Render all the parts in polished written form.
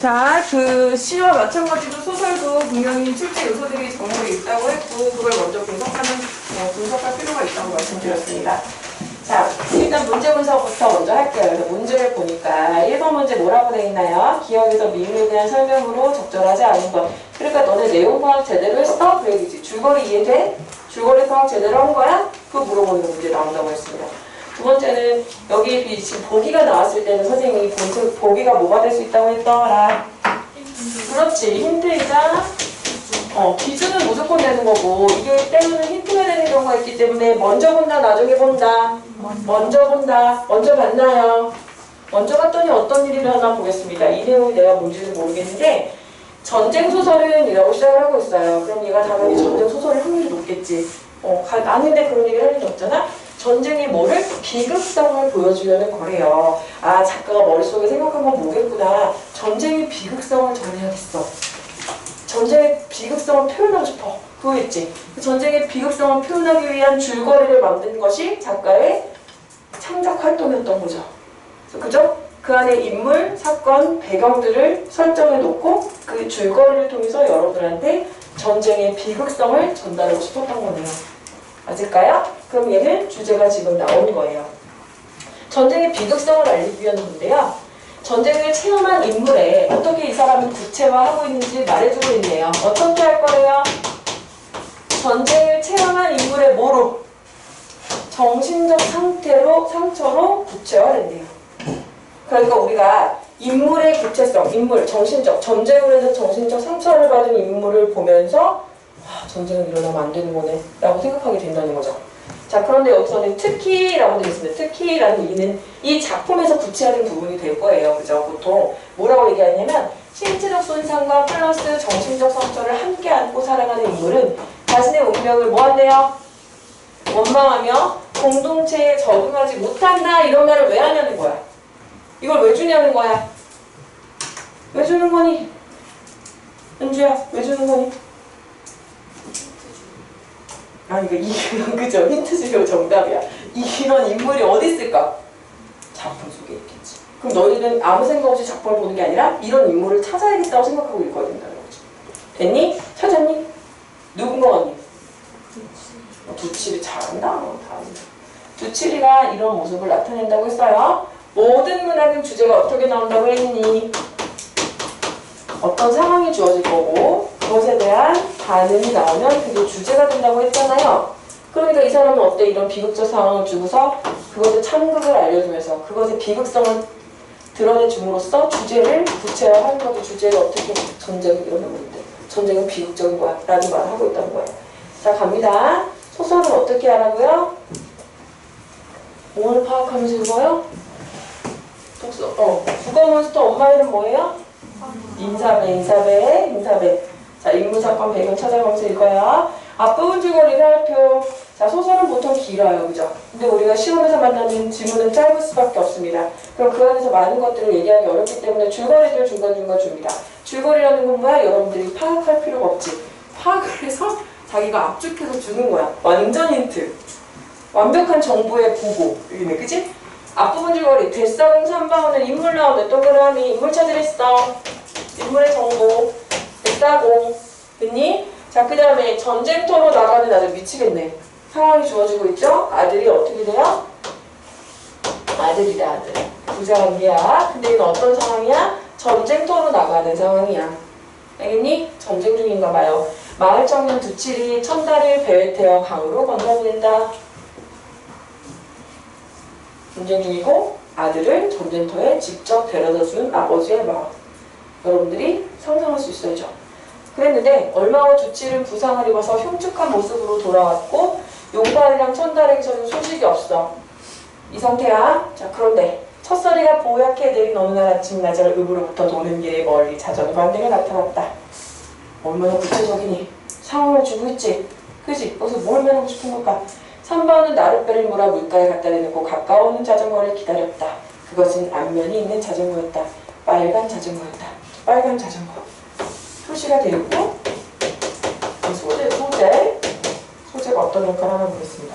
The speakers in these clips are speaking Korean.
자, 그 시와 마찬가지로 소설도 분명히 출제 요소들이 정말로 있다고 했고 그걸 먼저 분석할 필요가 있다고 말씀드렸습니다. 자, 일단 문제 분석부터 먼저 할게요. 그래서 문제를 보니까 1번 문제 뭐라고 되어 있나요? 기억에서 미음에 대한 설명으로 적절하지 않은 것. 그러니까 너네 내용 파악 제대로 했어? 그 얘기지. 줄거리 이해돼? 줄거리 파악 제대로 한 거야? 그거 물어보는 문제 나온다고 했습니다. 두 번째는 여기 지금 보기가 나왔을 때는 선생님이 보기가 뭐가 될 수 있다고 했더라. 그렇지. 힌트이자 기준은 무조건 되는 거고 이게 때문에 힌트가 되는 경우가 있기 때문에 먼저 본다 나중에 본다. 먼저 본다. 먼저 봤나요? 먼저 봤더니 어떤 일이 일어나 보겠습니다. 이 내용이 내가 뭔지는 모르겠는데 전쟁소설은 이라고 시작을 하고 있어요. 그럼 얘가 당연히 전쟁소설일 확률이 높겠지. 아는데 그런 얘기를 할 일이 없잖아. 전쟁이 뭐를? 비극성을 보여주려는 거래요. 아, 작가가 머릿속에 생각한 건 뭐겠구나. 전쟁의 비극성을 전해야겠어. 전쟁의 비극성을 표현하고 싶어. 그거겠지. 전쟁의 비극성을 표현하기 위한 줄거리를 만든 것이 작가의 창작 활동이었던 거죠. 그죠? 그 안에 인물, 사건, 배경들을 설정해 놓고 그 줄거리를 통해서 여러분들한테 전쟁의 비극성을 전달하고 싶었던 거네요. 맞을까요? 그럼 얘는 주제가 지금 나온 거예요. 전쟁의 비극성을 알리기 위한 건데요. 전쟁을 체험한 인물에 어떻게 이 사람은 구체화하고 있는지 말해주고 있네요. 어떻게 할 거래요? 전쟁을 체험한 인물의 뭐로? 정신적 상처로 구체화된대요. 그러니까 우리가 인물의 구체성, 정신적, 전쟁으로 해서 정신적 상처를 받은 인물을 보면서 전쟁은 일어나면 안 되는 거네 라고 생각하게 된다는 거죠. 자, 그런데 여기서는 특히 라고 되어 있습니다. 특히라는 얘기는 이 작품에서 구체화된 부분이 될 거예요. 그죠? 보통 뭐라고 얘기하냐면 신체적 손상과 플러스 정신적 상처를 함께 안고 살아가는 인물은 자신의 운명을 뭐 한대요? 원망하며 공동체에 적응하지 못한다. 이런 말을 왜 하냐는 거야. 이걸 왜 주냐는 거야. 왜 주는 거니? 은주야, 왜 주는 거니? 그죠? 힌트 주려고 정답이야. 이런 인물이 어디 있을까? 작품 속에 있겠지. 그럼 너희는 아무 생각 없이 작품을 보는 게 아니라 이런 인물을 찾아야겠다고 생각하고 읽어야 된다는 거지. 됐니? 찾았니? 누군 거 같니? 두칠이 잘한다. 두칠이가 이런 모습을 나타낸다고 했어요. 모든 문학은 주제가 어떻게 나온다고 했니? 어떤 상황이 주어질 거고 그것에 대한 반응이 나오면 그게 주제가 된다고 했잖아요. 그러니까 이 사람은 어때? 이런 비극적 상황을 주고서 그것의 참극을 알려주면서 그것의 비극성을 드러내줌으로써 주제를 구체화하는 것도 주제를 어떻게 전쟁이 일어나고 있는데 전쟁은 비극적인 거야 라는 말을 하고 있다는 거예요. 자, 갑니다. 소설은 어떻게 하라고요? 뭐를 파악하면서 읽어요? 국어 몬스터 엄마 이름 뭐예요? 인사배. 자, 인물, 사건, 배경 찾아가면서 읽어요. 앞부분 줄거리 살펴. 자, 소설은 보통 길어요. 그죠? 근데 우리가 시험에서 만나는 지문은 짧을 수밖에 없습니다. 그럼 그 안에서 많은 것들을 얘기하기 어렵기 때문에 줄거리를 중간중간 줍니다. 줄거리라는 건 뭐야? 여러분들이 파악할 필요가 없지. 파악을 해서 자기가 압축해서 주는 거야. 완전 힌트. 완벽한 정보의 보고. 여기네, 그치? 앞부분 줄거리. 대사공 3번은 인물 나오네. 동그라미. 인물 찾으랬어. 인물의 정보. 대사공. 됐니? 자, 그 다음에 전쟁터로 나가는 아들. 미치겠네. 상황이 주어지고 있죠? 아들이 어떻게 돼요? 아들이다, 아들. 부자관계야. 근데 이건 어떤 상황이야? 전쟁터로 나가는 상황이야. 알겠니? 전쟁 중인가 봐요. 마을 청년 두칠이 천달을 배에 태워 강으로 건너보낸다. 전쟁 중이고 아들을 전쟁터에 직접 데려다 준 아버지의 마음. 여러분들이 상상할 수 있어야죠. 그랬는데 얼마 후 두칠은 부상을 입어서 흉측한 모습으로 돌아왔고 용달이랑 천달에게서는 소식이 없어. 이 상태야. 자, 그런데 첫서리가 보얗게 내린 어느 날 아침 나절 읍으로부터 도는 길에 멀리 자전거 한 대가 나타났다. 얼마나 구체적이니? 상황을 주고 있지? 그지? 거기서 뭘 말하고 싶은 걸까? 3번은 나룻배를 몰아 물가에 갖다 대놓고 가까운 자전거를 기다렸다. 그것은 앞면이 있는 자전거였다. 빨간 자전거였다. 빨간 자전거. 표시가 되어 있고 소재가 어떤 걸까 하나 보겠습니다.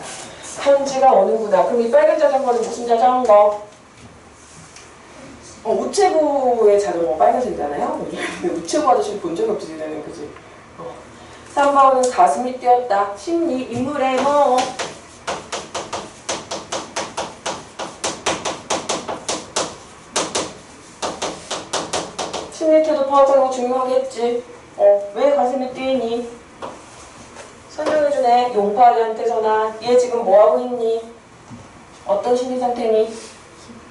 편지가 오는구나. 그럼 이 빨간 자전거는 무슨 자전거? 우체부의 자전거 빨간색이잖아요. 우체부 아저씨 본 적이 없지, 나는, 그지? 3번은 가슴이 뛰었다. 심리, 인물의 뭐. 심리태도 파악하는 거 중요하겠지. 왜 가슴이 뛰니? 설명해주네. 용팔이한테서나 얘 지금 뭐하고 있니? 어떤 심리 상태니?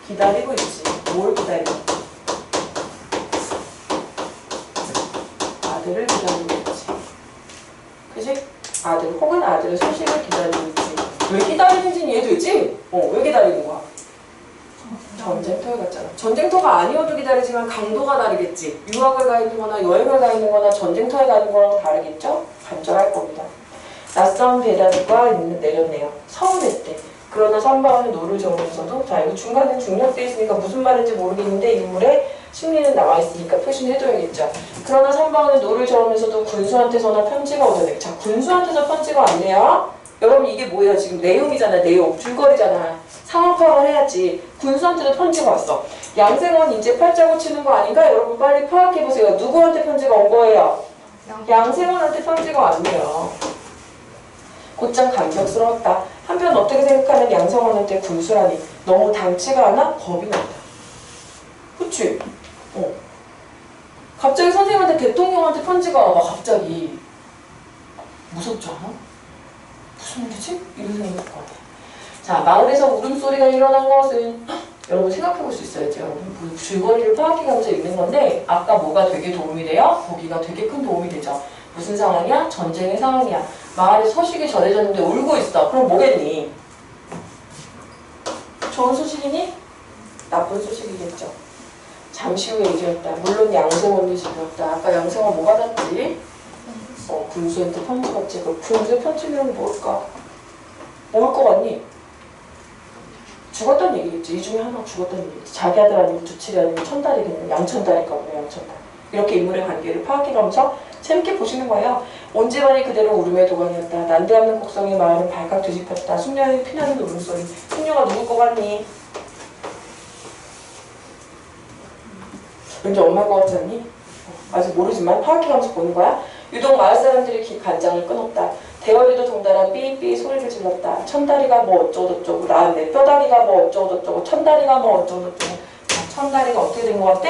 기다리고 있지. 뭘 기다려? 아들을 기다리고 있지. 그지? 아들 혹은 아들의 소식을 기다리고 있지. 왜 기다리는지는 이해되지? 왜 기다리는 거야? 전쟁터에 갔잖아. 전쟁터가 아니어도 기다리지만 강도가 다르겠지. 유학을 가 있는 거나 여행을 가 있는 거나 전쟁터에 가는 거랑 다르겠죠? 간절할 겁니다. 낯선 배달과 내렸네요. 서운했대. 그러나 3번은 노를 적으면서도 자 이거 중간에 중력돼 있으니까 무슨 말인지 모르겠는데 인물의 심리는 나와 있으니까 표시는 해줘야겠죠. 그러나 3번은 노를 적으면서도 군수한테서나 편지가 오더래. 자 군수한테서 편지가 왔네요. 여러분 이게 뭐예요? 지금 내용이잖아. 내용. 줄거리잖아. 상황 파악을 해야지. 군수한테도 편지가 왔어. 양생원 이제 팔자고 치는 거 아닌가? 여러분 빨리 파악해보세요. 누구한테 편지가 온 거예요? 양생원한테 편지가 왔네요. 곧장 감격스러웠다. 한편 어떻게 생각하면 양성원한테 군수라니 너무 당치가 않아? 겁이 난다. 그치? 갑자기 선생님한테 대통령한테 편지가 와. 갑자기 무섭지 않아? 무슨 일이지? 이런 생각이 들 것 같아. 자, 마을에서 울음소리가 일어난 것은 여러분 생각해볼 수 있어야죠. 여러분 줄거리를 파악해가면서 읽는 건데 아까 뭐가 되게 도움이 돼요? 거기가 되게 큰 도움이 되죠. 무슨 상황이야? 전쟁의 상황이야. 마을에 소식이 전해졌는데 울고 있어. 그럼 뭐겠니? 좋은 소식이니? 나쁜 소식이겠죠. 잠시 후에 이제였다. 물론 양생원도 집이었다. 아까 양생원 뭐 받았지? 군수한테 편지 받지. 그 군수의 편지는 뭘까? 뭘 것 같니? 죽었다는 얘기겠지. 이 중에 하나 죽었다는 얘기겠지. 자기 아들 아니면 두칠이 아니면 천달이겠네. 양천달일까 보네. 양천달. 이렇게 인물의 관계를 파악해가면서 재밌게 보시는 거예요. 온지만이 그대로 울음의 도가니였다. 난데없는 곡성의 마을은 발칵 뒤집혔다. 숙녀의 피나는 울음소리. 숙녀가 누굴 것 같니? 왠지 엄마일 것 같지 않니? 아직 모르지만 파악해가면서 보는 거야. 유독 마을 사람들이 간장을 끊었다. 대어리도 동달아 삐삐 소리를 질렀다. 천다리가 뭐 어쩌고저쩌고 나왔네. 뼈다리가 뭐 어쩌고저쩌고 천다리가 뭐 어쩌고저쩌고. 천다리가 어떻게 된 것 같아?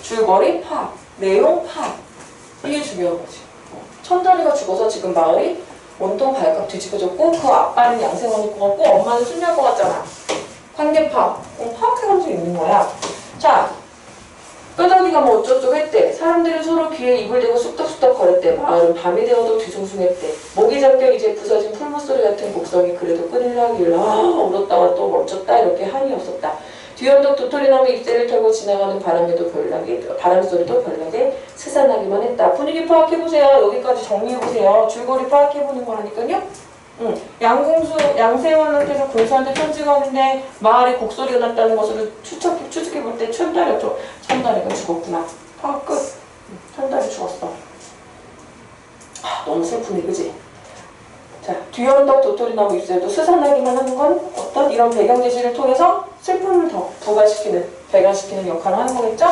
줄거리 파악, 내용 파악. 이게 중요한 거지. 천다리가 죽어서 지금 마을이 온통 발칵 뒤집어졌고 그 아빠는 양생원일 것 같고 엄마는 순녀일 것 같잖아. 관계 파악. 파악해가면서 있는 거야. 자, 뼈다귀가 뭐 어쩌고저쩌고 했대. 사람들은 서로 귀에 입을 대고 쑥덕쑥덕 거렸대. 마을은 밤이 되어도 뒤숭숭했대. 목이 잠겨 이제 부서진 풀무소리 같은 곡성이 그래도 끊으려길 울었다가 또 멈췄다 이렇게 한이 없었다. 뒤언덕 도토리나무 잎새를 털고 지나가는 바람소리도 별나게 스산하기만 했다. 분위기 파악해보세요. 여기까지 정리해보세요. 줄거리 파악해보는 거라니까요. 양세원한테서 군수한테 편지가 오는데 마을에 곡소리가 났다는 것으로 추측해볼 때 천다리가 죽었구나. 파악 끝. 천다리 죽었어. 너무 슬프네, 그지? 자, 뒤언덕 도토리나무 잎새도 스산하기만 하는 건 어떤 이런 배경 제시를 통해서 슬픔을 더 부각시키는, 배가시키는 역할을 하는 거겠죠?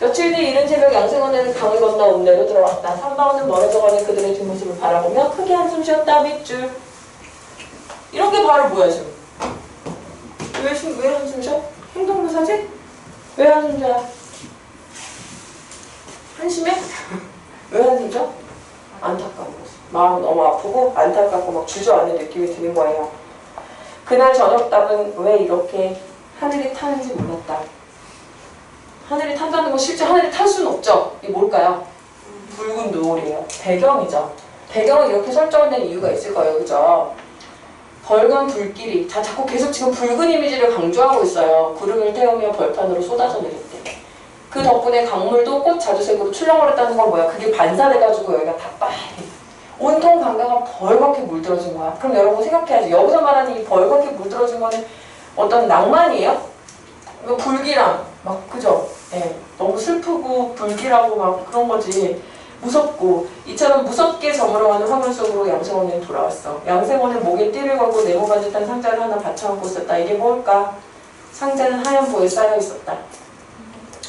며칠 뒤 이른 새벽 양생원에는 강을 건너 읍내로 들어왔다. 산방울은 멀어져가는 그들의 뒷모습을 바라보며 크게 한숨 쉬었다. 밑줄. 이런 게 바로 뭐야 지금? 왜 한숨 쉬어? 행동묘사지? 왜 한숨 쉬어? 한심해? 왜 한숨 쉬어? 안타까운 거지. 마음이 너무 아프고 안타깝고 막 주저앉는 느낌이 드는 거예요. 그날 저녁 답은 왜 이렇게 하늘이 타는지 몰랐다. 하늘이 탄다는 건 실제 하늘이 탈 수는 없죠. 이게 뭘까요? 붉은 노을이에요. 배경이죠. 배경을 이렇게 설정된 이유가 있을 거예요. 그죠? 벌건 불길이 자꾸 계속 지금 붉은 이미지를 강조하고 있어요. 구름을 태우며 벌판으로 쏟아져 내렸대. 그 덕분에 강물도 꽃 자주색으로 출렁거렸다는 건 뭐야? 그게 반사돼가지고 여기가 다 빨개. 온통 강가가 벌겋게 물들어진 거야. 그럼 여러분 생각해야지. 여기서 말하는 이 벌겋게 물들어진 거는 어떤 낭만이에요? 불길함. 막 그죠? 예, 너무 슬프고 불길하고 막 그런 거지. 무섭고 이처럼 무섭게 저물어가는 화물 속으로 양생원은 돌아왔어. 양생원은 목에 띠를 걸고 네모 반듯한 상자를 하나 받쳐안고 있었다. 이게 뭘까? 상자는 하얀 보에 쌓여 있었다.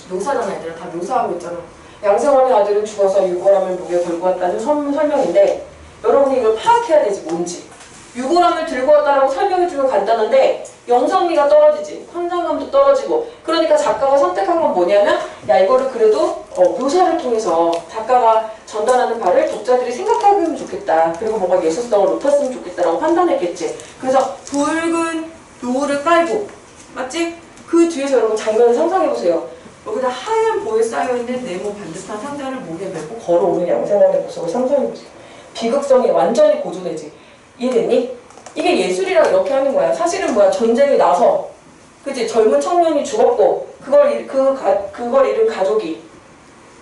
묘사잖아. 얘들아 다 묘사하고 있잖아. 양생원의 아들은 죽어서 유골함을 목에 걸고 왔다는 설명인데 여러분이 이걸 파악해야 되지. 뭔지. 유골함을 들고 왔다라고 설명해주면 간단한데 영상미가 떨어지지. 현장감도 떨어지고. 그러니까 작가가 선택한 건 뭐냐면 야 이거를 그래도 묘사를 통해서 작가가 전달하는 바를 독자들이 생각하면 좋겠다. 그리고 뭔가 예술성을 높였으면 좋겠다라고 판단했겠지. 그래서 붉은 노을을 깔고 맞지? 그 뒤에서 여러분 장면을 상상해보세요. 여기다 하얀 보에 쌓여있는 네모 반듯한 상자를 목에 메고 걸어오는 양생원의 모습을 상상해보세요. 비극성이 완전히 고조되지. 이해됐니? 이게 예술이라 이렇게 하는 거야. 사실은 뭐야? 전쟁이 나서 그치? 젊은 청년이 죽었고 그걸 잃은 가족이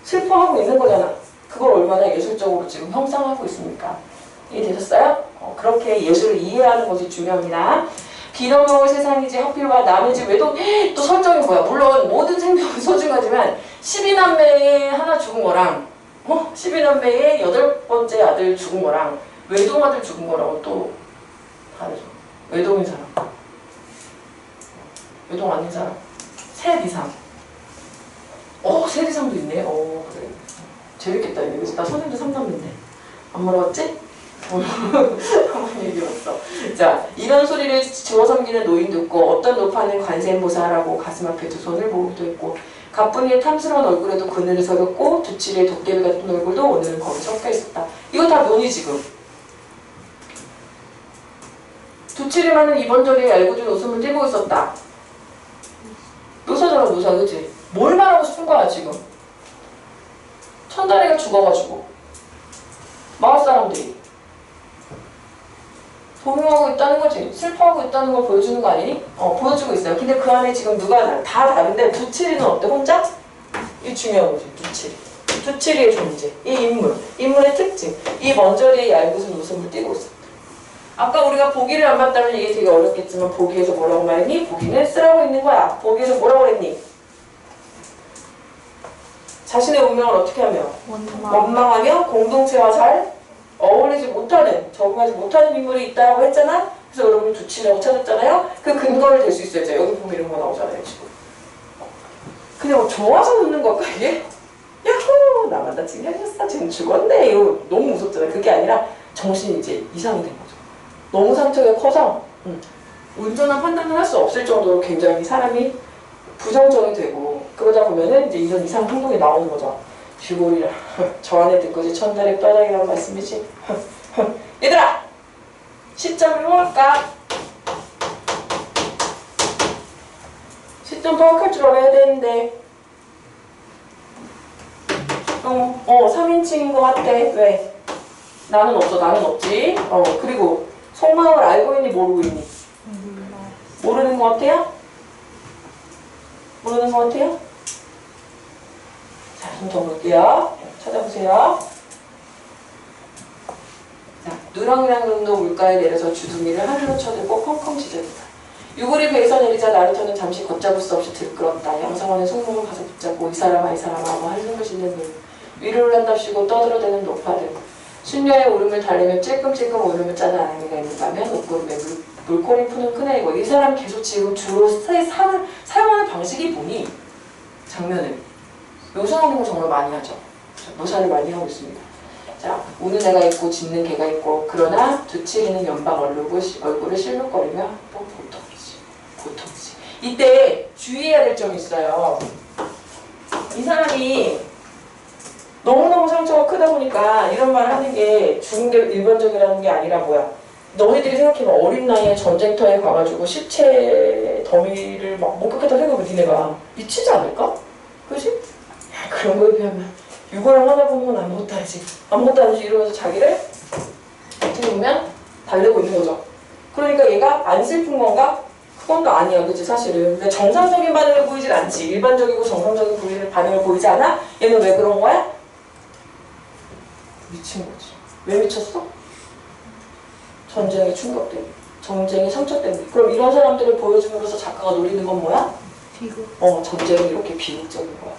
슬퍼하고 있는 거잖아. 그걸 얼마나 예술적으로 지금 형상하고 있습니까? 이해되셨어요? 그렇게 예술을 이해하는 것이 중요합니다. 비너머의 세상이지 하필과 남의지 외도 또 설정이 뭐야? 물론 모든 생명은 소중하지만 12남매의 하나 죽은 거랑 12남매의 8번째 아들 죽은 거랑 외동 아들 죽은 거랑은 또 다르죠. 외동인 사람, 외동 아닌 사람, 셋 이상. 셋 이상도 있네. 그래. 재밌겠다. 이거 나 선생님도 3남인데 안 물어봤지? 한번 얘기해봤어. 자, 이런 소리를 지워 섬기는 노인도 있고 어떤 노파는 관세음보살하고 가슴 앞에 두 손을 모으기도 했고 가뿐이의 탐스러운 얼굴에도 그늘을 서렸고 두칠의 도깨비 같은 얼굴도 오늘은 거기 섞여 있었다. 이거 다 묘니 지금. 두칠이 많은 이번절에 얄궂은 웃음을 띠고 있었다. 묘사잖아 묘사 그치? 뭘 말하고 싶은 거야 지금? 천다리가 죽어가지고 마을 사람들이 동요하고 있다는 거지. 슬퍼하고 있다는 걸 보여주는 거 아니니? 보여주고 있어요. 근데 그 안에 지금 누가 다 다른데 두칠이는 어때? 혼자? 이게 중요한 거지. 두칠이. 두칠이의 존재. 이 인물의 특징. 이 먼저리의 얄궂은 웃음을 띠고 있어. 아까 우리가 보기를 안 봤다면 이게 되게 어렵겠지만 보기에서 뭐라고 말했니? 보기는 쓰라고 있는 거야. 보기에서 뭐라고 그랬니? 자신의 운명을 어떻게 하며? 원망하며 공동체와 잘 어울리지 못하는, 적응하지 못하는 인물이 있다고 했잖아? 그래서 여러분이 두칠이라고 찾았잖아요? 그 근거를 댈 수 있어요. 여기 보면 이런 거 나오잖아요, 지금. 그냥 뭐 좋아서 웃는 걸까, 이게? 야호! 나만 다치게 하셨어. 쟤는 죽었네. 이거 너무 무섭잖아요. 그게 아니라 정신이 이제 이상이 된 거죠. 너무 상처가 커서 온전한 판단을 할 수 없을 정도로 굉장히 사람이 부정적이 되고 그러다 보면은 이제 이런 이상 행동이 나오는 거죠. 쥐고리라 저 안에 든 것이 천달의 뼈다귀라는 말씀이지. 얘들아! 시점이 뭘까? 시점 파악할 줄 알아야 되는데 3인칭인 것 같아. 왜? 나는 없어. 나는 없지. 그리고 속마음을 알고 있니? 모르고 있니? 모르는 것 같아요? 모르는 것 같아요? 자, 좀 적을게요. 찾아보세요. 자, 누렁이랑 눈도 물가에 내려서 주둥이를 하늘로 쳐들고 펑펑 짖었다. 유골이 배에서 내리자 나루터는 잠시 걷잡을 수 없이 들끓었다. 양성원의 손목을 가서 붙잡고 이 사람아 하고 한숨을 쉬는 눈. 위로 올란답시고 떠들어대는 노파들. 순녀의 울음을 달래며 찔끔찔끔 울음을 짜는 아내가 있는가 하면 옷구름에 물꼬리 푸는 큰애이고 이 사람 계속 지금 주로 사용하는 방식이 보니 장면을 묘사하는 거 정말 많이 하죠. 묘사를 많이 하고 있습니다. 자, 우는 애가 있고 짖는 개가 있고 그러나 두칠이는 연방 얼굴을 실룩거리며 고통이지. 이때 주의해야 될 점이 있어요. 이 사람이 너무너무 상처가 크다 보니까 이런 말을 하는 게 죽은 게 일반적이라는 게 아니라 뭐야. 너희들이 생각해봐. 어린 나이에 전쟁터에 가가지고 시체 더미를 막 목격했다 생각해봐. 니네가 미치지 않을까? 그지? 그런 거에 비하면 유골랑 하나 보면 아무것도 아니지. 아무것도 아니지 이러면서 자기를 어떻게 보면 달래고 있는 거죠. 그러니까 얘가 안 슬픈 건가? 그건 또 아니야. 그치 사실은. 근데 정상적인 반응을 보이질 않지. 일반적이고 정상적인 반응을 보이지 않아? 얘는 왜 그런 거야? 미친 거지. 왜 미쳤어? 전쟁의 충격 때문에. 전쟁의 상처 때문에. 그럼 이런 사람들을 보여줌으로써 작가가 노리는 건 뭐야? 비극. 전쟁이 이렇게 비극적인 거야.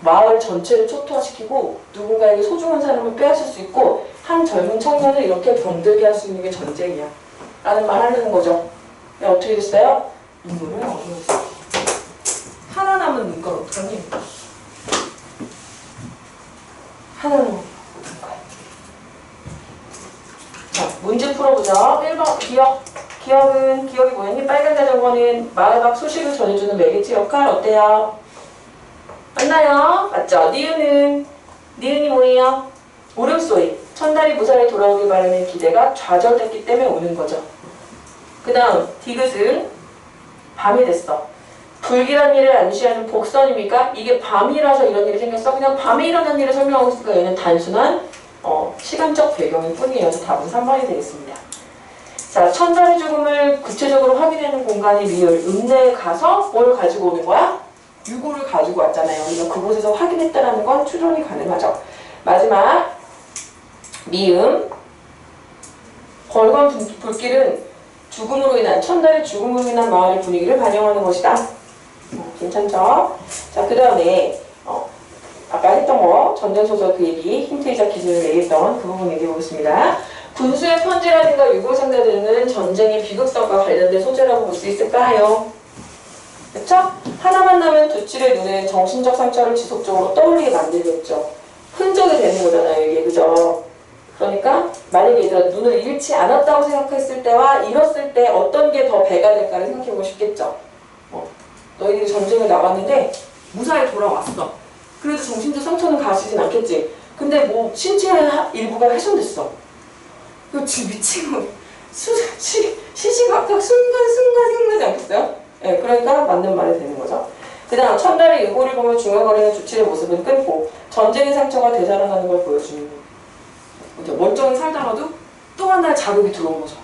마을 전체를 초토화시키고 누군가에게 소중한 사람을 빼앗을 수 있고 한 젊은 청년을 이렇게 병들게 할 수 있는 게 전쟁이야 라는 말 하려는 거죠. 어떻게 됐어요? 눈물을 얻어냈어. 하나 남은 눈깔 어떡하니? 하나 남은 눈깔. 자, 문제 풀어보자. 1번 기억. 기억이 뭐였니? 빨간 자전거는 마을 밖 소식을 전해주는 매개체 역할 어때요? 맞나요? 맞죠? 니은이 뭐예요? 울음소리. 천달이 무사히 돌아오길 바라는 기대가 좌절됐기 때문에 우는 거죠. 그 다음 디귿은 밤이 됐어. 불길한 일을 암시하는 복선입니까? 이게 밤이라서 이런 일이 생겼어? 그냥 밤에 일어난 일을 설명하고 있으니까 얘는 단순한 시간적 배경일 뿐이에요. 그래서 답은 3번이 되겠습니다. 자, 천달의 죽음을 구체적으로 확인하는 공간이 리을. 읍내에 가서 뭘 가지고 오는 거야? 유골을 가지고 왔잖아요. 그러니까 그곳에서 확인했다는 건 추론이 가능하죠. 마지막 미음. 벌건 불길은 죽음으로 인한 천달의 죽음으로 인한 마을의 분위기를 반영하는 것이다. 괜찮죠? 자, 그 다음에 아까 했던 거 전쟁소설 그 얘기 힌트이자 기준을 얘기했던 그 부분 얘기해 보겠습니다. 군수의 편지라든가 유골상자 등은 전쟁의 비극성과 관련된 소재라고 볼 수 있을까요? 그쵸? 하나만 나면 두칠의 눈에 정신적 상처를 지속적으로 떠올리게 만들겠죠. 흔적이 되는 거잖아요, 이게. 그죠? 그러니까 만약에 얘들아 눈을 잃지 않았다고 생각했을 때와 잃었을 때 어떤 게 더 배가 될까를 생각해보고 싶겠죠. 너희들이 전쟁을 나갔는데 무사히 돌아왔어. 그래도 정신적 상처는 가시진 않겠지. 근데 뭐 신체의 일부가 훼손됐어. 이거 지금 미친 거. 시시각각 순간 생각나지 않겠어요? 네, 그러니까 맞는 말이 되는 거죠. 그 다음 천달의 유골을 보며 중얼거리는 주칠의 모습은 끊고 전쟁의 상처가 되살아나는 걸 보여주는 거죠. 멀쩡히 살다가도 또 하나의 자극이 들어온 거죠.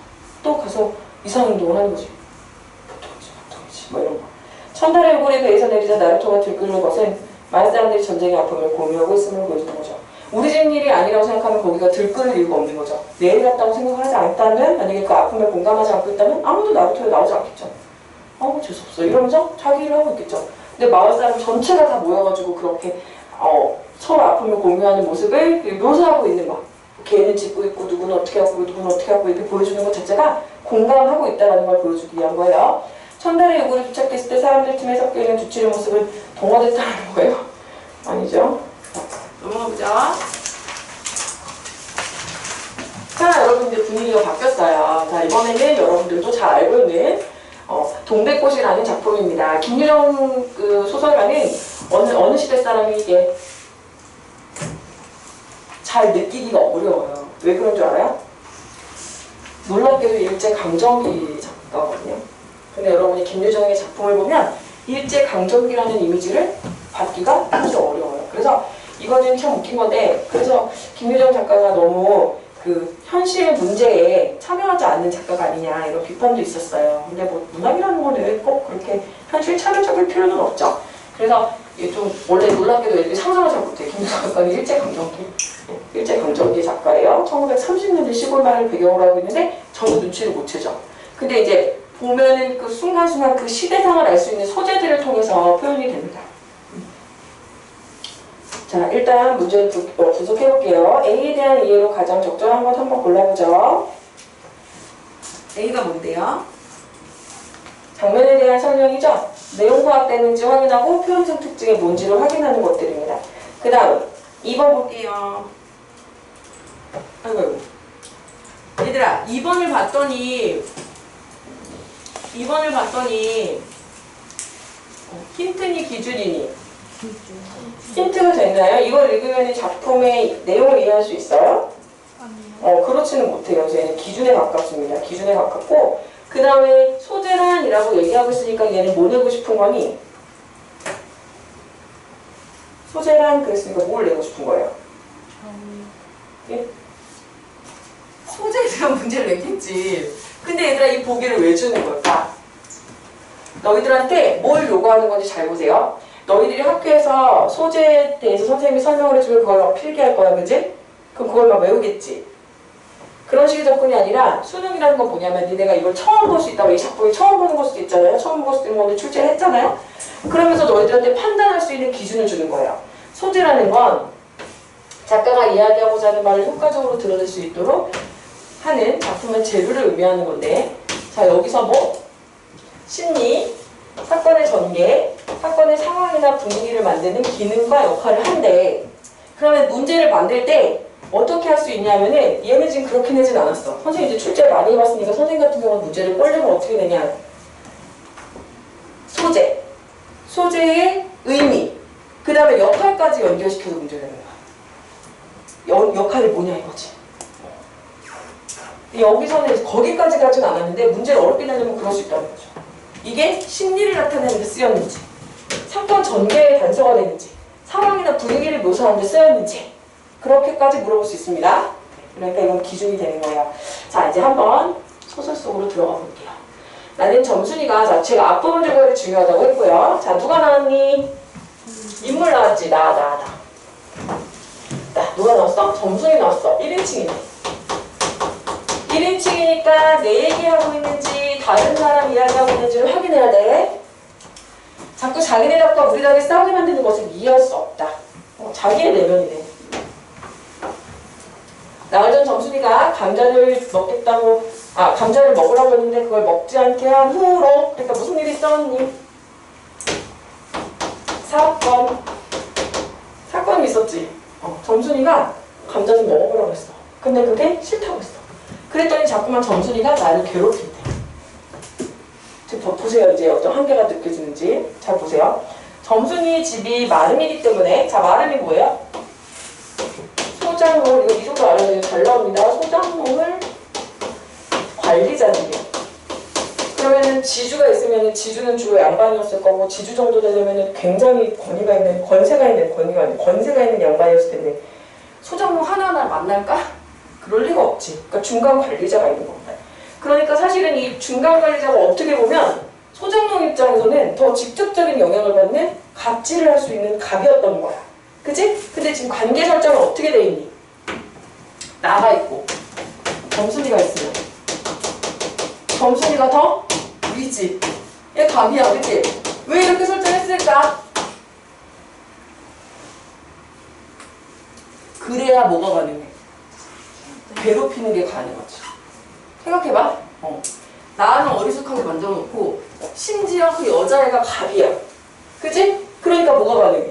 또 가서 이상 행동을 하는 거지. 보통이지 뭐 이런 거. 천달의 유골이 배에서 내리자 나루토가 들끓는 것은 많은 사람들이 전쟁의 아픔을 공유하고 있음을 보여주는 거죠. 우리 집 일이 아니라고 생각하면 거기가 들끓을 이유가 없는 거죠. 내일 같다고 생각을 하지 않았다면, 만약에 그 아픔을 공감하지 않고 있다면 아무도 나루토에 나오지 않겠죠. 재수없어. 이러면서 자기 일을 하고 있겠죠. 근데 마을 사람 전체가 다 모여가지고 그렇게 서로 아픔을 공유하는 모습을 묘사하고 있는 거. 걔는 짚고 있고 누구는 어떻게 하고 누구는 어떻게 하고 이렇게 보여주는 것 자체가 공감하고 있다는 걸 보여주기 위한 거예요. 천달의 요구를 도착했을 때 사람들 틈에 섞여있는 주칠의 모습은 동화됐다는 거예요. 아니죠? 자, 넘어가보자. 자, 여러분 이제 분위기가 바뀌었어요. 자, 이번에는 여러분들도 잘 알고 있는 동백꽃이라는 작품입니다. 김유정 그 소설가는 어느 시대 사람이 이게 잘 느끼기가 어려워요. 왜 그런 줄 알아요? 놀랍게도 일제강점기 작가거든요. 근데 여러분이 김유정의 작품을 보면 일제강점기라는 이미지를 받기가 아주 어려워요. 그래서 이거는 참 웃긴 건데, 그래서 김유정 작가가 너무 그 현실 문제에 참여하지 않는 작가가 아니냐 이런 비판도 있었어요. 근데 뭐 문학이라는 거는 꼭 그렇게 현실 참여적일 필요는 없죠. 그래서 이게 좀 원래 놀랍게도 애들이 상상을 잘 못해요. 김유정 작가는 일제강점기 작가예요. 1930년대 시골 마을 배경으로 하고 있는데 전혀 눈치를 못 채죠. 근데 이제 보면은 그 순간순간 그 시대상을 알 수 있는 소재들을 통해서 표현이 됩니다. 자, 일단 문제를 분석해볼게요. A에 대한 이해로 가장 적절한 것 한번 골라보죠. A가 뭔데요? 장면에 대한 설명이죠? 내용 파악되는지 확인하고 표현성 특징이 뭔지를 확인하는 것들입니다. 그 다음 2번 볼게요. 아이고. 얘들아, 2번을 봤더니 힌트니 기준이니? 힌트가 됐나요? 이걸 읽으면 작품의 내용을 이해할 수 있어요? 아니요. 그렇지는 못해요. 얘는 기준에 가깝습니다. 기준에 가깝고, 그 다음에 소재란이라고 얘기하고 있으니까 얘는 뭐 내고 싶은 거니? 소재란 그랬으니까 뭘 내고 싶은 거예요? 예? 소재에 대한 문제를 냈겠지. 근데 얘들아, 이 보기를 왜 주는 걸까? 너희들한테 뭘 요구하는 건지 잘 보세요. 너희들이 학교에서 소재에 대해서 선생님이 설명을 해주면 그걸 막 필기할 거야, 그지? 그럼 그걸 막 외우겠지. 그런 식의 접근이 아니라 수능이라는 건 뭐냐면 니네가 이걸 처음 볼 수 있다고, 이 작품을 처음 보는 걸 수도 있잖아요. 처음 볼 수 있는 건데 출제를 했잖아요. 그러면서 너희들한테 판단할 수 있는 기준을 주는 거예요. 소재라는 건 작가가 이야기하고자 하는 말을 효과적으로 드러낼 수 있도록 하는 작품의 재료를 의미하는 건데, 자, 여기서 뭐 심리, 사건의 전개, 사건의 상황이나 분위기를 만드는 기능과 역할을 한대. 그러면 문제를 만들 때 어떻게 할 수 있냐면은, 얘는 지금 그렇게 내진 않았어. 선생님 이제 출제를 많이 해봤으니까 선생님 같은 경우는 문제를 꼴려면 어떻게 내냐. 소재, 소재의 의미, 그 다음에 역할까지 연결시켜서 문제를 내는 거야. 역할이 뭐냐 이거지. 여기서는 거기까지 가진 않았는데 문제를 어렵게 내려면 그럴 수 있다는 거죠. 이게 심리를 나타내는 데 쓰였는지, 사건 전개의 단서가 되는지, 상황이나 분위기를 묘사하는 데 쓰였는지, 그렇게까지 물어볼 수 있습니다. 그러니까 이건 기준이 되는 거예요. 자, 이제 한번 소설 속으로 들어가 볼게요. 나는 점순이가, 자, 제가 앞부분 주거리 중요하다고 했고요. 자, 누가 나왔니? 인물 나왔지? 나. 누가 나왔어? 점순이 나왔어. 1인칭이네. 1인칭이니까 내 얘기하고 있는지 다른 사람 이야기하고 있는지를 확인해야 돼. 자꾸 자기네 닭과 우리 닭이 싸우게 만드는 것을 이해할 수 없다. 자기의 내면이네. 나흘 전 점순이가 감자를 먹으라고 했는데 그걸 먹지 않게 한 후로, 그러니까 무슨 일이 있었니? 사건이 있었지. 점순이가 감자 좀 먹어보라고 했어. 근데 그게 싫다고 했어. 그랬더니 자꾸만 점순이가 나를 괴롭힌대. 보세요. 이제 어떤 한계가 느껴지는지. 잘 보세요. 점순이 집이 마름이기 때문에, 자, 마름이 뭐예요? 소장농, 이거 이 정도 알아야 돼요. 잘 나옵니다. 소장농을 관리자들이에요. 그러면은 지주가 있으면은 지주는 주로 양반이었을 거고, 지주 정도 되려면은 굉장히 권세가 있는 양반이었을 텐데, 소장농 하나하나 만날까? 그럴 리가 없지. 그러니까 중간 관리자가 있는 겁니다. 그러니까 사실은 이 중간 관리자가 어떻게 보면 소장농 입장에서는 더 직접적인 영향을 받는 갑질을 할 수 있는 갑이었던 거야. 그치? 근데 지금 관계 설정은 어떻게 돼 있니? 나가 있고 점순이가 있으면 점순이가 더 위지. 얘 갑이야, 그치? 왜 이렇게 설정했을까? 그래야 뭐가 가능해? 괴롭히는 게 가능하지. 생각해봐. 나는 어리숙하게 만들어놓고 심지어 그 여자애가 갑이야. 그치? 그러니까 뭐가 가능해?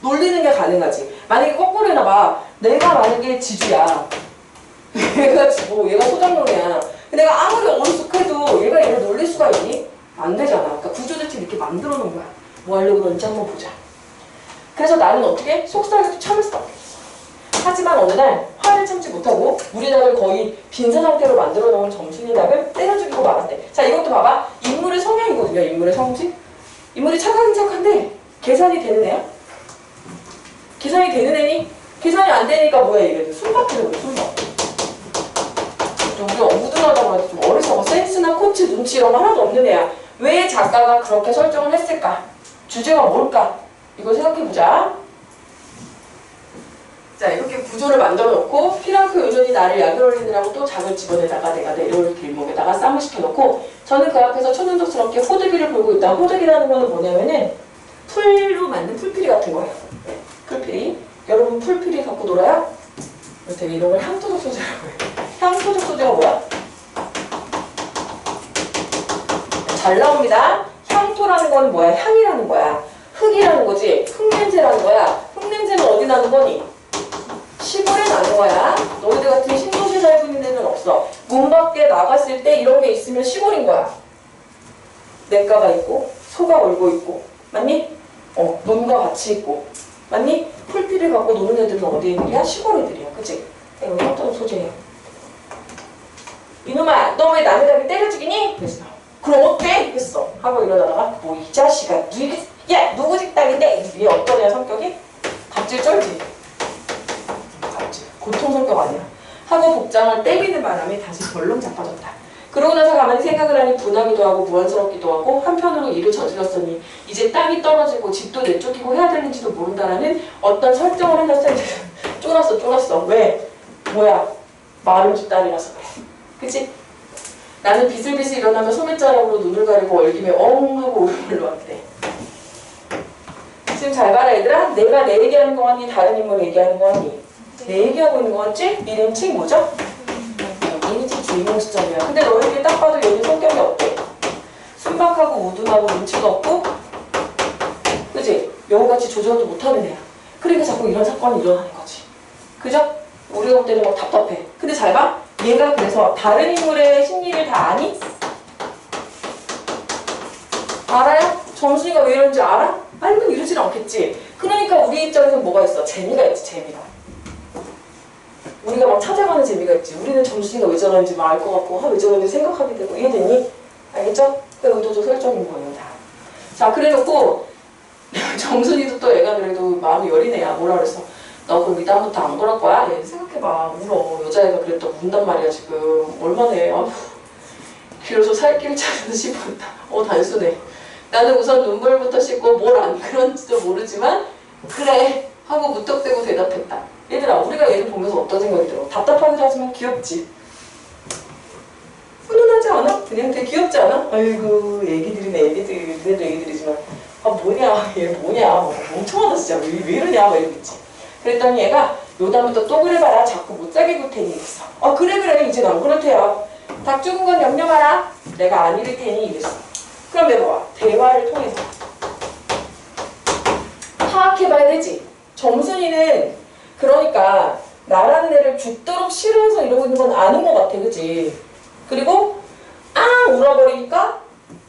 놀리는 게 가능하지. 만약에 거꾸로 해놔봐. 내가 만약에 지주야. 얘가 소장농이야. 내가 아무리 어리숙해도 얘가 얘를 놀릴 수가 있니? 안 되잖아. 그러니까 구조 자체를 이렇게 만들어 놓은 거야. 뭐 하려고 그런지 한번 보자. 그래서 나는 어떻게? 속살도 참을 수밖에 없어. 하지만 어느 날 화를 참지 못하고 우리 닭을 거의 빈사 상태로 만들어 놓은 점순이 닭을 때려 죽이고 말았대. 자, 이것도 봐봐. 인물의 성향이거든요. 인물의 성질. 인물이 착하긴 착한데 계산이 되는 애야? 계산이 되는 애니? 계산이 안 되니까 뭐야 이게? 순박해져. 순박. 좀 우리가 어무등하다고 해서 좀 어리석어. 센스나 코치, 눈치 이런 거 하나도 없는 애야. 왜 작가가 그렇게 설정을 했을까? 주제가 뭘까? 이거 생각해보자. 자, 이렇게 구조를 만들어 놓고 피랑크 요전이 나를 약올리느라고 또 작을 집어내다가 내가 내려올 길목에다가 쌈을 시켜놓고 저는 그 앞에서 초능력스럽게 호두기를 불고 있다. 호두기라는 거는 뭐냐면은 풀로 만든 풀피리 같은 거예요. 네, 풀피리. 여러분 풀피리 갖고 놀아요? 되게 이런 걸 향토적 소재라고 해요. 향토적 소재가 뭐야? 잘 나옵니다. 향토라는 거는 뭐야? 향이라는 거야. 흙이라는 거지. 흙냄새라는 거야. 흙냄새는 어디 나는 거니? 시골에 나는 거야. 너희들 같은 신도시에 살고 있는 데는 없어. 문 밖에 나갔을 때 이런 게 있으면 시골인 거야. 냇가가 있고 소가 울고 있고 맞니? 논과 같이 있고 맞니? 풀피를 갖고 노는 애들은 어디 애들이야? 시골 애들이야. 그치? 이거 어떤 소재야? 이놈아 너 왜 남의 닭을 때려 죽이니? 그랬어. 그럼 어때? 했어. 하고 이러다가 뭐 이 자식아 야 누구 식당인데? 얘 어떤 애야 성격이? 갑질 쩔지? 고통 성격 아니야. 하고 복장을 때리는 바람에 다시 벌렁 자빠졌다. 그러고 나서 가만히 생각을 하니 분하기도 하고 무안스럽기도 하고 한편으로 일을 저질렀으니 이제 땅이 떨어지고 집도 내쫓기고 해야 되는지도 모른다라는 어떤 설정을 해놨어요. 쫄았어. 왜? 뭐야? 마른 집 딸이라서 그래. 그치? 나는 비슬비슬 일어나며 소매자락으로 눈을 가리고 얼김에 엉 하고 울음을 놓았대. 지금 잘 봐라 얘들아. 내가 내 얘기하는 거 같니? 다른 인물 얘기하는 거 같니? 내 얘기하고 있는 거 같지? 1인칭 뭐죠? 1인칭 주인공 시점이야. 근데 너희들이 딱 봐도 얘는 성격이 어때? 순박하고 우둔하고 눈치도 없고, 그지? 여우같이 조절도 못하는 애야. 그러니까 자꾸 이런 사건이 일어나는 거지. 그죠? 우리가 볼 때는 막 답답해. 근데 잘 봐. 얘가 그래서 다른 인물의 심리를 다 아니? 알아요? 정순이가 왜 이런지 알아? 알면 이러질 않겠지. 그러니까 우리 입장에서 뭐가 있어? 재미가 있지, 재미가. 우리가 막 찾아가는 재미가 있지. 우리는 정순이가 왜 저러는지 알 것 같고, 왜 저러는지 생각하게 되고, 이해되니? 알겠죠? 그 의도적 설정인 거예요, 다. 자, 그래놓고 정순이도 또 애가 그래도 마음이 여린 애야. 뭐라 그랬어? 너 그럼 이다음부터 안 그럴 거야? 얘 생각해봐. 울어. 여자애가 그랬다고 운단 말이야, 지금. 얼마나 해. 아휴. 비로소 살 길을 찾아서 씹었다. 단순해. 나는 우선 눈물부터 씻고 뭘 안 그런지도 모르지만 그래 하고 무턱대고 대답했다. 얘들아, 우리가 얘를 보면서 어떤 생각이 들어? 답답하기도 하지만 귀엽지? 훈훈하지 않아? 그냥 되게 귀엽지 않아? 아이고 애기들이네 애기들. 그래도 애기들이지만 뭐냐 얘 뭐냐 멍청하다 진짜 왜 이러냐 막 이러겠지. 그랬더니 얘가 요다음부터 또 그래봐라 자꾸 못 자게 굴 테니 이랬어. 그래 이젠 안 그럴 테야. 닭 죽은 건 염려 마라. 내가 안 이럴 테니 이랬어. 그럼 해봐봐. 대화를 통해서 파악해봐야 되지. 정순이는 그러니까 나라는 애를 죽도록 싫어해서 이러고 있는 건 아는 것 같아. 그치? 그리고 울어버리니까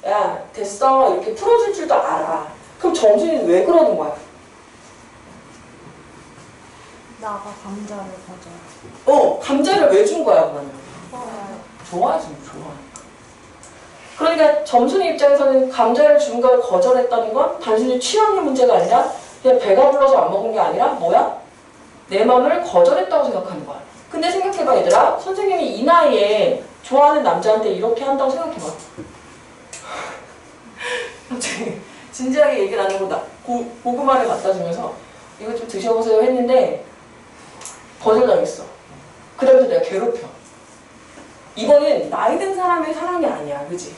야 됐어 이렇게 풀어줄 줄도 알아. 그럼 정순이는 왜 그러는 거야? 나가 감자를 가져. 감자를 왜 준 거야 그러면? 좋아하지 좋아. 그러니까 정순이 입장에서는 감자를 준 걸 거절했다는 건 단순히 취향의 문제가 아니라 그냥 배가 불러서 안 먹은 게 아니라 뭐야? 내 마음을 거절했다고 생각하는 거야. 근데 생각해봐 얘들아. 선생님이 이 나이에 좋아하는 남자한테 이렇게 한다고 생각해봐. 갑자기 진지하게 얘기를 안 해보다 고구마를 갖다 주면서 이거 좀 드셔보세요 했는데 거절당했어. 그 다음부터 내가 괴롭혀. 이거는 나이 든 사람의 사랑이 아니야. 그지?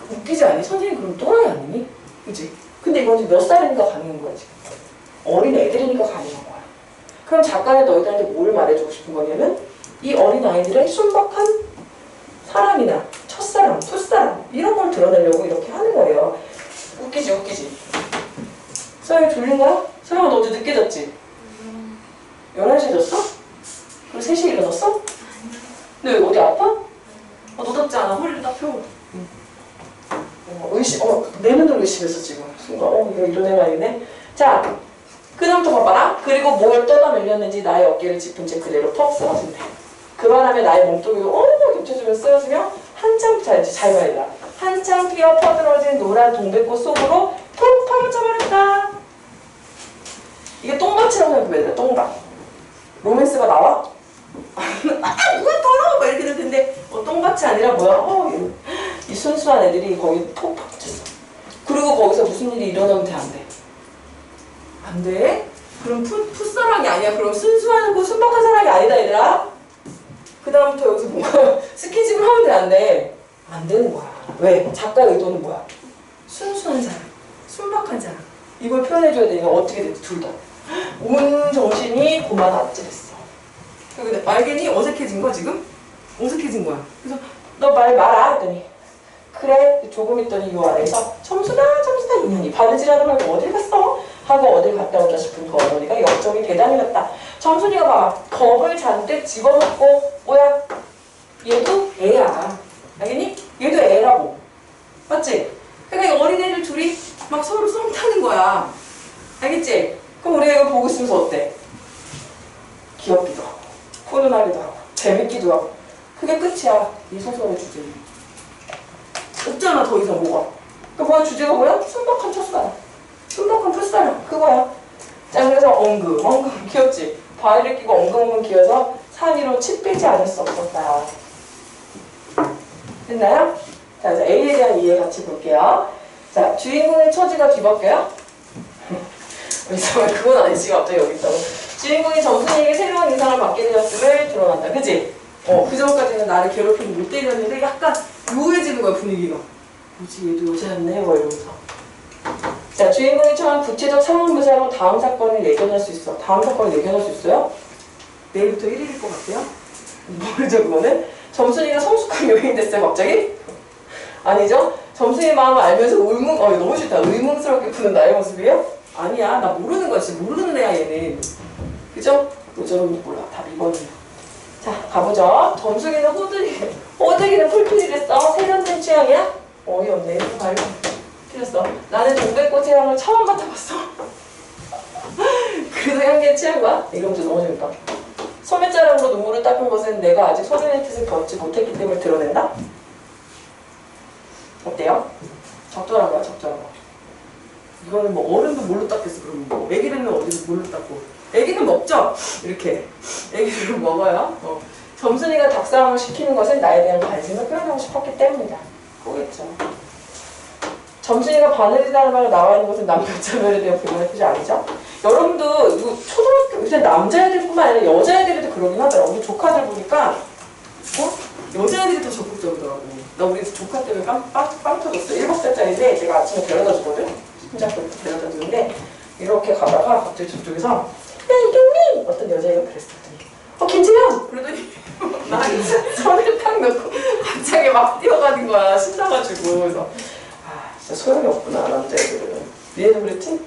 웃기지 않니? 선생님 그럼 또라이 아니니? 그지? 근데 이건 몇 살이니까 가능한 거야 지금. 어린 애들이니까 가능한 거야. 그럼 작가는 너희들한테 뭘 말해주고 싶은 거냐면 이 어린 아이들의 순박한 사랑이나 첫사랑, 풋사랑 이런 걸 드러내려고 이렇게 하는 거예요. 웃기지? 서영이 졸린 거야? 서영아 너 어제 늦게 잤지? 11시에 잤어? 그리고 3시에 일어났어? 근데 어디 아파? 노답지 않아. 허리를 딱 펴고. 내 눈으로 의심했어 지금. 순간 이거 이런 애가 아니네. 자, 그 다음부터 봐봐라. 그리고 뭘 뜯어 밀렸는지 나의 어깨를 짚은 채 그대로 턱 쓰러진대. 그만하면 나의 몸뚱이도 겹쳐주며 쓰러지며 한참 잘 봐야 돼. 한참 피어 퍼들어진 노란 동백꽃 속으로 톡 파묻혀버렸다. 이게 똥밭이라고 생각해야 돼. 똥밭. 로맨스가 나와? 뭐야 더러워 막 이렇게 될 텐데 똥밭이 아니라 뭐야? 이 순수한 애들이 거기 톡 파묻혔어. 그리고 거기서 무슨 일이 일어나면 돼? 안 돼? 안 돼? 그럼 풋사랑이 아니야. 그럼 순수하고 순박한 사랑이 아니다 얘들아. 그 다음부터 여기서 뭔가 스킨십을 하면 돼? 안 돼? 안 되는 거야. 왜? 작가의 의도는 뭐야? 순수한 사랑, 순박한 사랑. 이걸 표현해줘야 되니까 어떻게 됐지? 둘 다. 온 정신이 고마다 아찔했어. 근데 알겠니? 어색해진 거야 지금? 어색해진 거야. 그래서 너 말 마라 했더니 그래. 조금 있더니 요 아래에서 점수다 이년이 바느질하는 말고 어딜 갔어? 하고 어딜 갔다 온다 싶은 그 어머니가 역정이 대단히 났다. 정순이가 봐봐. 겁을 잔뜩 집어먹고 뭐야? 얘도 애야. 알겠니? 얘도 애라고. 맞지? 그러니까 어린애들 둘이 막 서로 썸 타는 거야. 알겠지? 그럼 우리가 이거 보고 있으면서 어때? 귀엽기도 하고 훈훈하기도 하고 재밌기도 하고 그게 끝이야. 이 소설의 주제는. 없잖아 더 이상 뭐가. 그러니까 주제가 뭐야? 순박한 첫사랑. 순박한 풋사랑. 그거야. 자 그래서 엉금 귀엽지? 바위를 끼고 엉금 기어서 산 위로 치 빼지 않을 수 없었다. 됐나요? 자 이제 A에 대한 이해 같이 볼게요. 자 주인공의 처지가 뒤바뀌어요? 그건 아니지 갑자기 여기 있다고. 주인공이 정순이에게 새로운 인상을 받게 되었음을 드러난다. 그치? 그 전까지는 나를 괴롭히고 못 때렸는데 약간 묘해지는 거야 분위기가. 뭐지 얘도 여자였네? 뭐 이러면서. 자, 주인공이 처한 구체적 상황 묘사로 다음 사건을 예견할 수 있어. 다음 사건을 예견할 수 있어요? 내일부터 1일일 것 같아요? 뭐죠, 그거는? 점순이가 성숙한 여인이 됐어요, 갑자기? 아니죠? 점순이의 마음을 알면서 너무 싫다. 의문스럽게 푸는 나의 모습이에요? 아니야, 나 모르는 거야. 진짜 모르는 애야, 얘는. 그죠? 요즘은 몰라. 답 2번이야. 자, 가보죠. 점순이는 호들이는 풀필이를 써. 세련된 취향이야? 어이없네. 이거 말고. 틀렸어. 나는 동백꽃의 향을 처음 맡아봤어. 그래서 향기에 취한 거야? 이러면 너무 재밌다. 소매자락으로 눈물을 닦은 것은 내가 아직 소년의 뜻을 벗지 못했기 때문에 드러낸다? 어때요? 적절한 거야, 적절한 거. 이거는 뭐 어른도 뭘로 닦겠어, 그러면 뭐. 애기는 어디서 뭘로 닦고. 애기는 먹죠? 이렇게. 애기들은 먹어요. 점순이가 닭싸움을 시키는 것은 나에 대한 관심을 표현하고 싶었기 때문이다. 그거겠죠. 점순이가 바늘이라는 말로 나와 있는 것은 남녀차별에 대한 불만의 뜻이 아니죠? 여러분도 이거 초등학교 요새 남자애들뿐만 아니라 여자애들도 그러긴 하더라고. 우리 조카들 보니까 여자애들이 더 적극적이더라고. 나 우리 조카 때문에 빵 터졌어. 7살짜리인데 제가 아침에 데려다 주거든. 신작부터 데려다 주는데 이렇게 가다가 갑자기 저쪽에서 야 이경민! 어떤 여자애가 그랬었더니 김재현! 그러더니 나한테 손을 탁 넣고 갑자기 막 뛰어가는 거야. 신나가지고. 그래서 진짜 소용이 없구나, 남자애들은. 니네도 그랬지?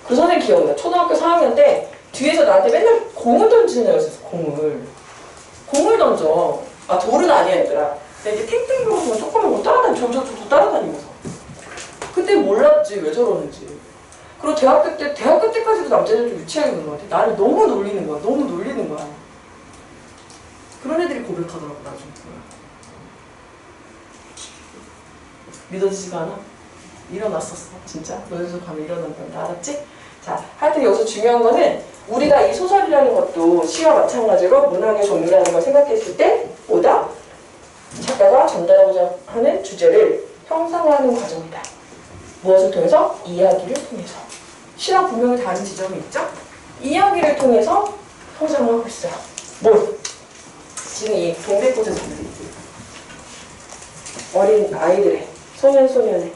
그 전에 기억나. 초등학교 4학년 때 뒤에서 나한테 맨날 공을 던지는 애가 있었어, 공을 던져. 아, 돌은 아니야, 얘들아. 이렇게 탱탱 불어서 조금만 못 따라다니면서 따라다니면서. 그때 몰랐지, 왜 저러는지. 그리고 대학교 때까지도 남자애들 좀 유치하게 노는 것 같아. 나를 너무 놀리는 거야, 그런 애들이 고백하더라고, 나중에. 믿어지지가 않아? 일어났었어, 진짜. 너희도 가면 일어난다, 알았지? 자, 하여튼 여기서 중요한 거는 우리가 이 소설이라는 것도 시와 마찬가지로 문학의 종류라는 걸 생각했을 때 보다 작가가 전달하고자 하는 주제를 형상화하는 과정이다. 무엇을 통해서? 이야기를 통해서. 시랑 분명히 다른 지점이 있죠? 이야기를 통해서 형상화하고 있어요. 뭘? 지금 이 동백꽃에서 어린 아이들의 소년의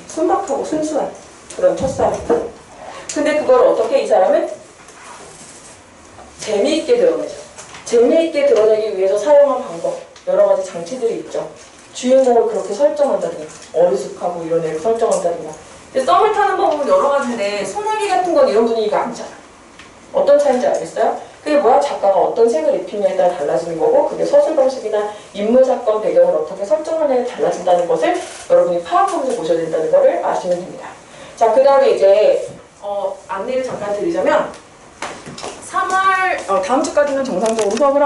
순박하고 순수한 그런 첫사랑. 근데 그걸 어떻게 이 사람은 재미있게 드러내죠. 재미있게 드러내기 위해서 사용한 방법, 여러 가지 장치들이 있죠. 주인공을 그렇게 설정한다든가, 어리숙하고 이런 애를 설정한다든가. 근데 썸을 타는 방법은 여러 가지인데 소나기 같은 건 이런 분위기가 아니잖아. 어떤 차이인지 알겠어요? 그게 뭐야? 작가가 어떤 색을 입히냐에 따라 달라지는 거고, 그게 서술 방식이나 인물, 사건, 배경을 어떻게 설정하냐에 달라진다는 것을 여러분이 파악하면서 보셔야 된다는 것을 아시면 됩니다. 자, 그 다음에 이제 안내를 잠깐 드리자면 3월 다음 주까지는 정상적으로 수업을 하고